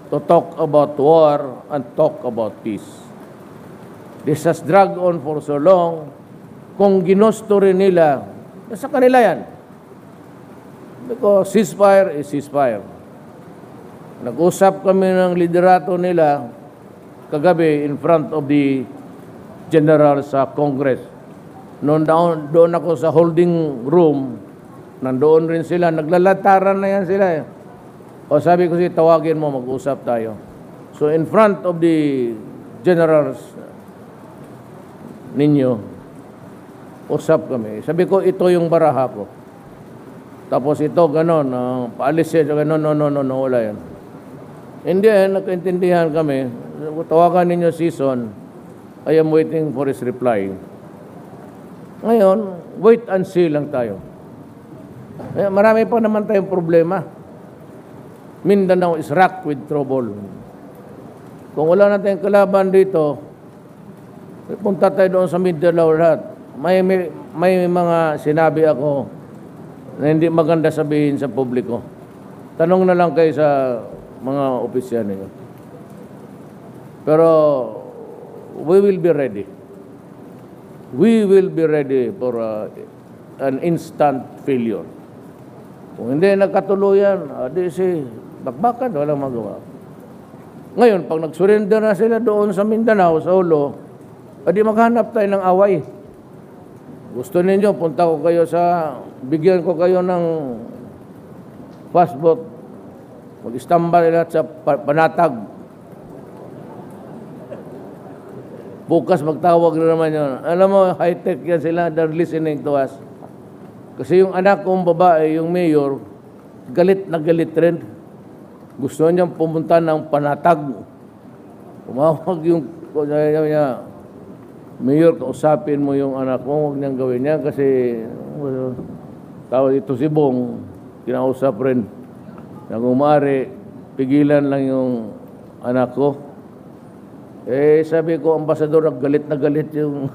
to talk about war and talk about peace. This has dragged on for so long. Kung ginusto rin nila, nasa kanila yan. Because ceasefire is ceasefire. Nag-usap kami ng liderato nila kagabi in front of the general sa Congress. Doon ako sa holding room, nandoon rin sila, naglalataran na yan sila. O sabi ko tawagin mo, mag-usap tayo. So in front of the generals ninyo, usap kami. Sabi ko, ito yung baraha ko. Tapos ito, ganon, paalis siya, ganon, no, wala yan. Hindi, nagkaintindihan kami. Tawagan ninyo season, I am waiting for his reply. Ngayon, wait and see lang tayo. Marami pa naman tayong problema. Mindanao is racked with trouble. Kung wala na tayong kalaban dito, punta tayo doon sa Mindanao lahat. May mga sinabi ako na hindi maganda sabihin sa publiko. Tanong na lang kayo sa mga opisyan ninyo. Pero we will be ready. We will be ready for an instant failure. Kung hindi nagkatuluyan, bakbakan, walang magawa. Ngayon, pag nag-surrender na sila doon sa Mindanao, sa Ulo, adi maghanap tayo ng away. Gusto ninyo, punta ko kayo bigyan ko kayo ng passport. Mag-istambal lahat sa Panatag. Bukas magtawag na naman yun. Alam mo, high-tech yan sila. They're listening to us. Kasi yung anak kong babae, yung mayor, galit na galit rin. Gusto niyang pumunta ng Panatag. Tumawag yung niya, Mayor, kausapin mo yung anak mo, huwag niyang gawin niya kasi tawag ito si Bong, kinausap rin. Nang umari, pigilan lang yung anak ko. Sabi ko, ambasador, galit na galit yung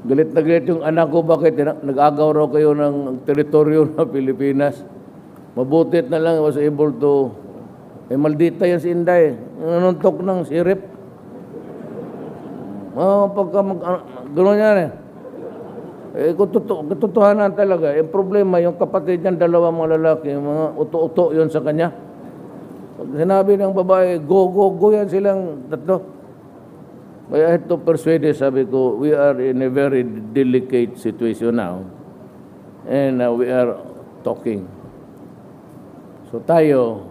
galit na galit yung anak ko. Bakit? Nag-agaw raw kayo ng teritoryo ng Pilipinas. Mabutit na lang, was able to maldita yan si Inday. Nanuntok ng sirip. Pagka gano'n yan katotohanan talaga. Yung problema, yung kapatid niyan, dalawang mga lalaki, yung mga uto-uto yun sa kanya. Pag sinabi ng babae, go yan silang tatlo. I had to persuade, sabi ko, we are in a very delicate situation now. And we are talking. So tayo,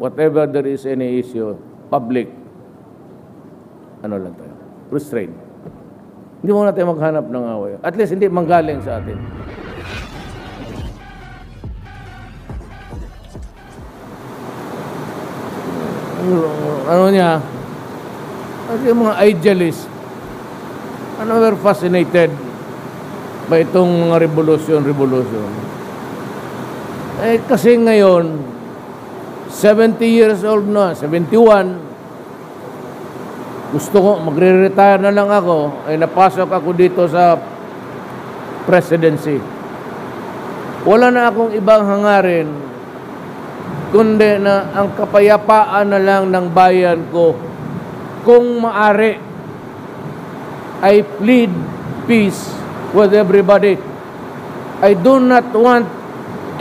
whatever there is any issue, public, ano lang tayo, restraint. Hindi muna tayo maghanap ng away. At least hindi manggaling sa atin. Ano niya? Kasi yung mga idealists, we're fascinated by itong mga revolution. Kasi ngayon, 70 years old na, 71, gusto ko, magre-retire na lang ako, napasok ako dito sa presidency. Wala na akong ibang hangarin, kundi na ang kapayapaan na lang ng bayan ko. Kung maaari, I plead peace with everybody. I do not want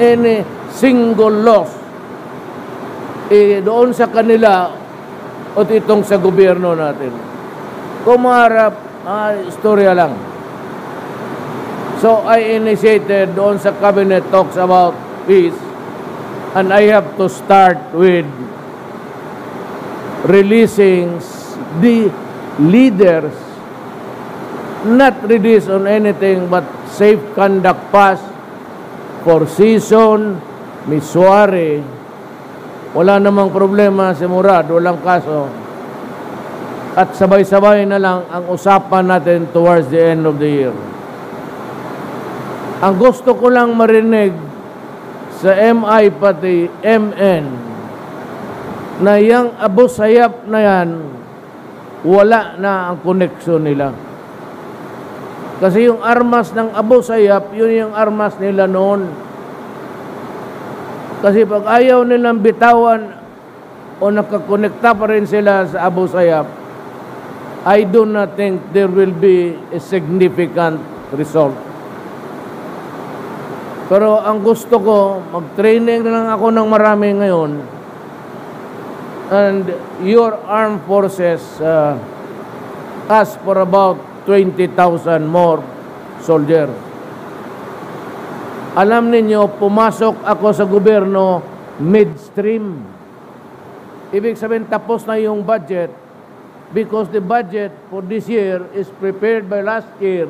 any single loss. Doon sa kanila, o itong sa gobyerno natin. Kung maharap, istorya lang. So, I initiated doon sa cabinet talks about peace, and I have to start with releasing the leaders, not release on anything but safe conduct pass for Season, Misuari. Wala namang problema si Murad, walang kaso. At sabay-sabay na lang ang usapan natin towards the end of the year. Ang gusto ko lang marinig sa MI pati MN na yung Abu Sayyaf na yan, wala na ang koneksyon nila. Kasi yung armas ng Abu Sayyaf, yun yung armas nila noon. Kasi pag ayaw nilang bitawan o nakakonekta pa rin sila sa Abu Sayyaf, I do not think there will be a significant result. Pero ang gusto ko, mag-training na lang ako ng marami ngayon, and your armed forces ask for about 20,000 more soldiers. Alam ninyo, pumasok ako sa gobyerno midstream. Ibig sabihin, tapos na yung budget because the budget for this year is prepared by last year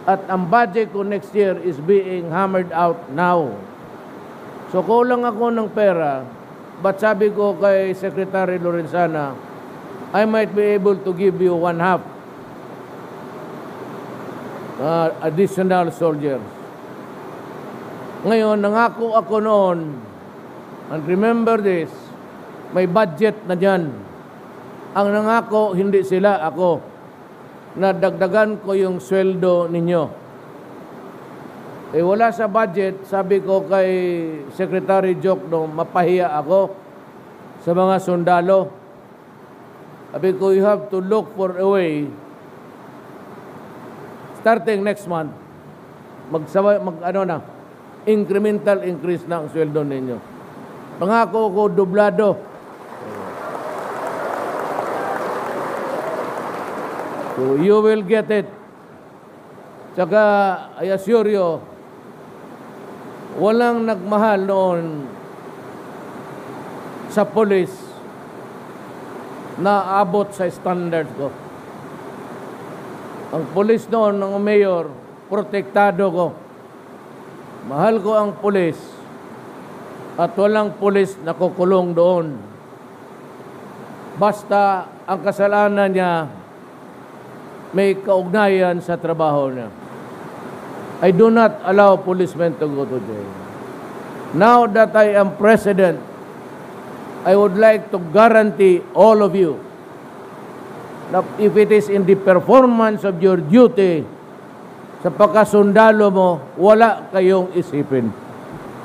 at ang budget ko next year is being hammered out now. So kulang ako ng pera, but sabi ko kay Secretary Lorenzana, I might be able to give you 1/2 additional soldiers. Ngayon, nangako ako noon, and remember this, may budget na dyan. Ang nangako, hindi sila, ako, na dagdagan ko yung sweldo ninyo. Eh wala sa budget, sabi ko kay Secretary Jokno, mapahiya ako sa mga sundalo. Sabi ko, you have to look for a way, starting next month, incremental increase na ang sweldo ninyo. Pangako ko, dublado. So you will get it. Tsaka, I assure you, walang nagmahal noon sa police na abot sa standards ko. Ang police noon, ng mayor, protektado ko. Mahal ko ang pulis at walang pulis na kukulong doon. Basta ang kasalanan niya may kaugnayan sa trabaho niya. I do not allow policemen to go to jail. Now that I am president, I would like to guarantee all of you that if it is in the performance of your duty, sa pagkasundalo mo, wala kayong isipin.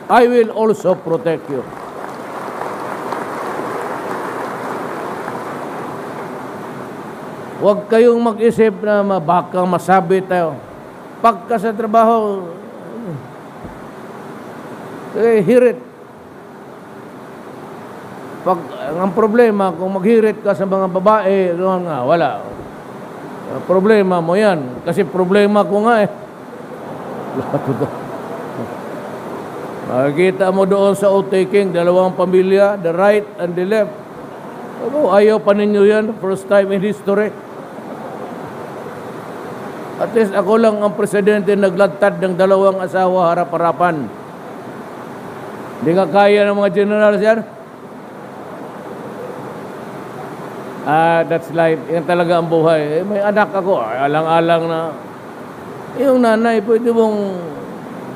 I will also protect you. Huwag kayong mag-isip na baka masabi tayo. Pagka sa trabaho, hirit. Ang problema, kung maghirit ka sa mga babae, wala. Problema mo yan. Kasi problema ko nga eh. Makikita mo doon sa outtaking, dalawang pamilya, the right and the left. Ayaw pa ninyo yan, first time in history. At least ako lang ang presidente naglagtad ng dalawang asawa harap-harapan. Hindi nga kaya ng mga generals yan. That's life. Yan talaga ang buhay. May anak ako, alang-alang na. Yung nanay, pwede mong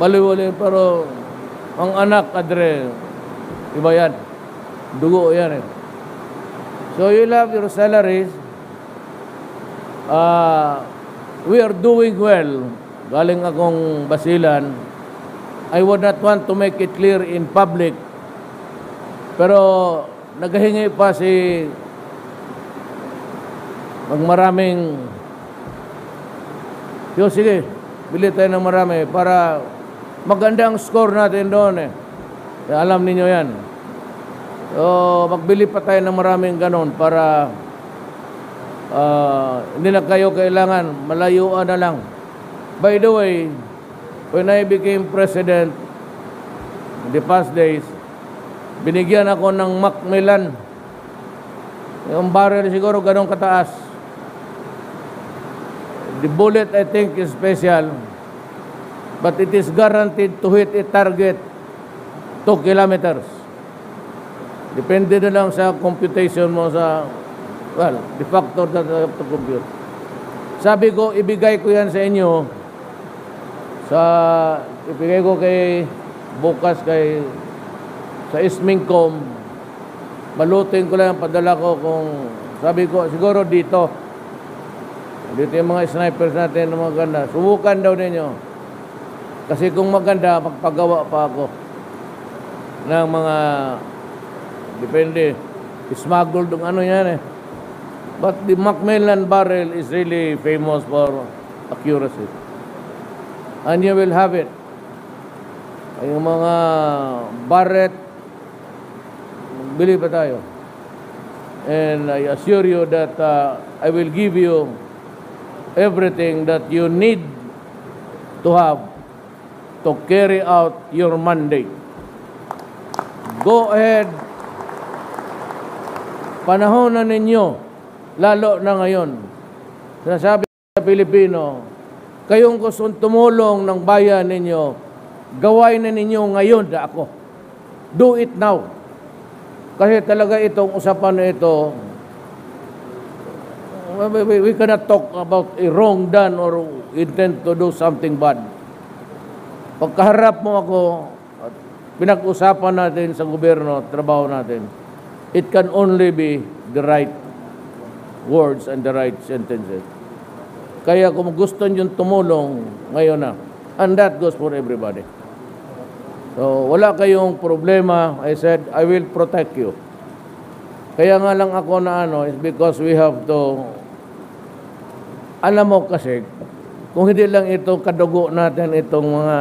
baliwalin, pero ang anak, adre, iba yan. Dugo yan eh. So you love your salaries. We are doing well. Galing akong Basilan. I would not want to make it clear in public. Pero naghahingi pa si magmaraming. Sige, bili tayo ng marami para maganda ang score natin doon eh. Alam niyo yan. So, magbili pa tayo ng maraming ganon para hindi na kayo kailangan, malayuan na lang. By the way, when I became president in the past days, binigyan ako ng Macmillan. Yung barrel siguro ganong kataas. The bullet, I think, is special, but it is guaranteed to hit a target 2 kilometers. Depende na lang sa computation mo sa, well, the factor that I have to compute. Sabi ko, ibigay ko yan sa inyo, ibigay ko kay, bukas kay, sa Ismingcom, balutin ko lang, padala ko kung, sabi ko, siguro dito yung mga snipers natin na maganda. Subukan daw ninyo. Kasi kung maganda, magpagawa pa ako ng mga, depende, Smuggled ng ano yan eh. But the Macmillan barrel is really famous for accuracy. And you will have it. Yung mga Barrett, bili pa tayo. And I assure you that I will give you everything that you need to have to carry out your mandate. Go ahead. Panahon na ninyo, lalo na ngayon. Sinasabi sa Pilipino, kayong gustong tumulong ng bayan ninyo, gawain na ninyo ngayon na ako. Do it now. Kasi talaga itong usapan na ito, we cannot talk about a wrong done or intend to do something bad. Pagkaharap mo ako, at pinag-usapan natin sa gobyerno, trabaho natin, it can only be the right words and the right sentences. Kaya kung gusto nyo tumulong, ngayon na. And that goes for everybody. So, wala kayong problema. I said, I will protect you. Kaya nga lang ako na is because we have to, alam mo kasi, kung hindi lang ito kadugo natin itong mga,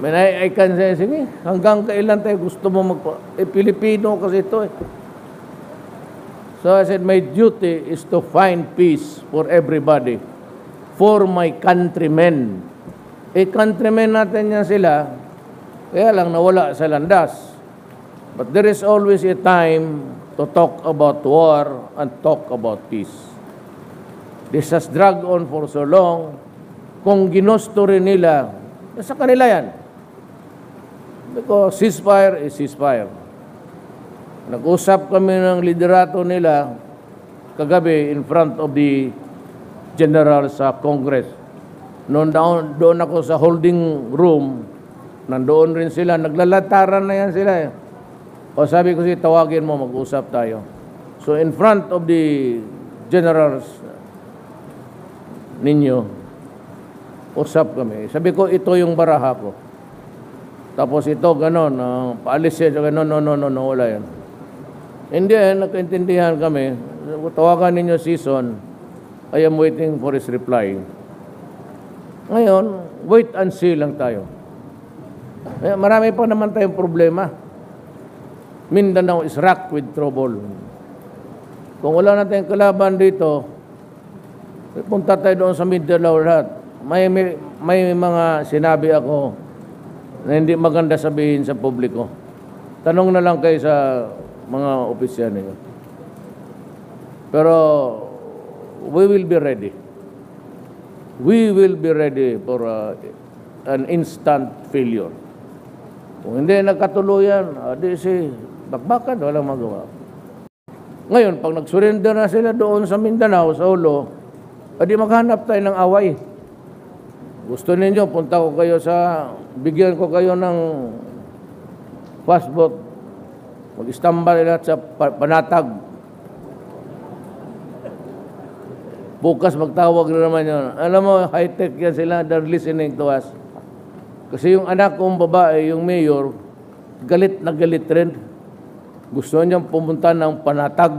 I can say, sige, hanggang kailan tayo gusto mo Pilipino kasi ito eh. So I said, my duty is to find peace for everybody, for my countrymen. Countrymen natin yan sila, kaya lang nawala sa landas. But there is always a time to talk about war and talk about peace. This has dragged on for so long. Kung ginusto rin nila, sa kanila yan. Because ceasefire is ceasefire. Nag-usap kami ng liderato nila kagabi in front of the general sa Congress. Noon doon ako sa holding room, nandoon rin sila, naglalataran na yan sila eh. O sabi ko tawagin mo, mag-usap tayo. So in front of the generals ninyo, usap kami. Sabi ko, ito yung baraha ko. Tapos ito, ganon, paalis siya, ganon, no, wala yan. Hindi, nagkaintindihan kami. Tawagan ninyo season, I am waiting for his reply. Ngayon, wait and see lang tayo. Marami pa naman tayong problema. Mindanao is racked with trouble. Kung wala natin kalaban dito, punta tayo doon sa Mindanao lahat. May mga sinabi ako na hindi maganda sabihin sa publiko. Tanong na lang kayo sa mga opisyan niyo. Pero we will be ready. We will be ready for an instant failure. Kung hindi nagkatuluyan, di si bakbakan, walang magawa. Ngayon, pag nag-surrender na sila doon sa Mindanao, sa Ulo, di maghanap tayo ng away. Gusto ninyo, punta ko kayo bigyan ko kayo ng passport. Mag-istambal lahat sa Panatag. Bukas magtawag na naman yun. Alam mo, high-tech yan sila, they're listening to us. Kasi yung anak kong babae, yung mayor, galit na galit rin. Gusto niyang pumunta ng Panatag.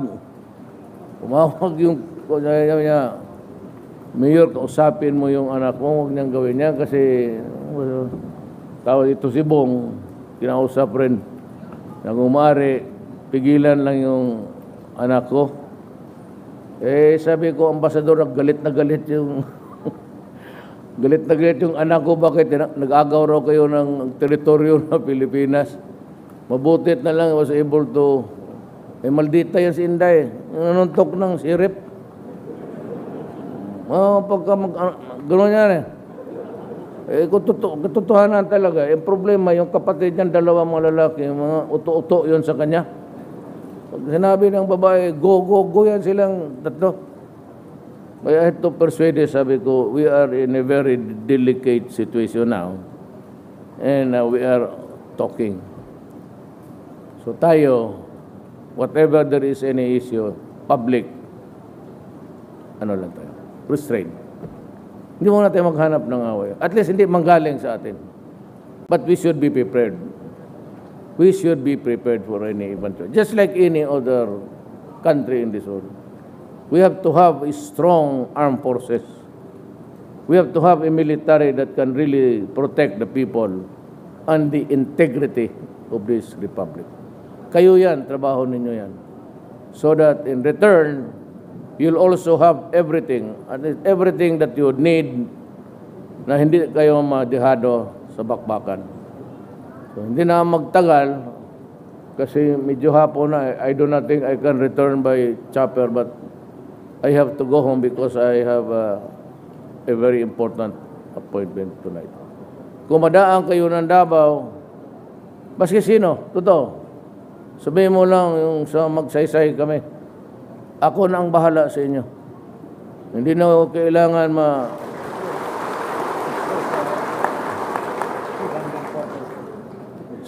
Umawag yung, niya, Mayor, kausapin mo yung anak mo, huwag niyang gawin niya kasi tawag ito si Bong, kinausap rin. Nang umari, pigilan lang yung anak ko. Sabi ko, ambasador, galit na galit yung galit na galit yung anak ko, bakit nag-agaw raw kayo ng teritoryo ng Pilipinas. Mabutit na lang, was able to, maldita yan si Inday, nanuntok ng sirip. Pagka gano'n yan katotohanan talaga. Yung problema, yung kapatid niyang dalawang mga lalaki, yung mga uto-uto yun sa kanya. Pag sinabi ng babae, go yan silang tatlo. I had to persuade, sabi ko, we are in a very delicate situation now. And we are talking. So tayo, whatever there is any issue, public, lang tayo. Restraint. Hindi muna tayo maghanap ng away. At least hindi manggaling sa atin. But we should be prepared. we should be prepared for any eventuality. Just like any other country in this world. We have to have a strong armed forces. We have to have a military that can really protect the people and the integrity of this republic. Kayo yan, trabaho ninyo yan. So that in return, you'll also have everything, everything that you would need na hindi kayo madihado sa bakbakan. So, hindi na magtagal kasi medyo hapon na. I do not think I can return by chopper, but I have to go home because I have a very important appointment tonight. Kung madaan kayo ng Davao, maski sino, totoo, sabihin mo lang yung sa magsaysay kami, ako na ang bahala sa inyo. Hindi na kailangan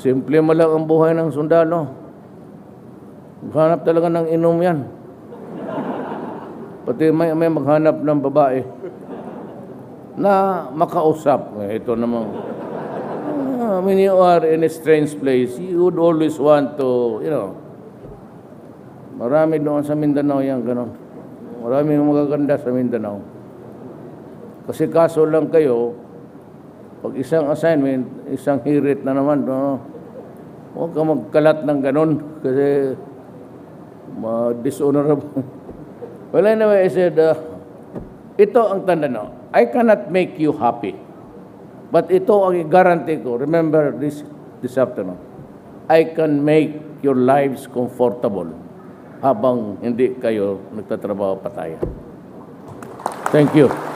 simple mo lang ang buhay ng sundalo. Maghanap talaga ng inom yan. Pati may maghanap ng babae na makausap. Ito namang, when you are in a strange place, you would always want to, marami doon sa Mindanao yan, gano'n. Marami magaganda sa Mindanao. Kasi kaso lang kayo, pag isang assignment, isang hirit na naman, huwag ka magkalat ng gano'n kasi dishonorable. Well, anyway, I said, ito ang tanda no. I cannot make you happy. But ito ang guarantee ko. Remember this afternoon. I can make your lives comfortable habang hindi kayo nagtatrabaho pataya. Thank you.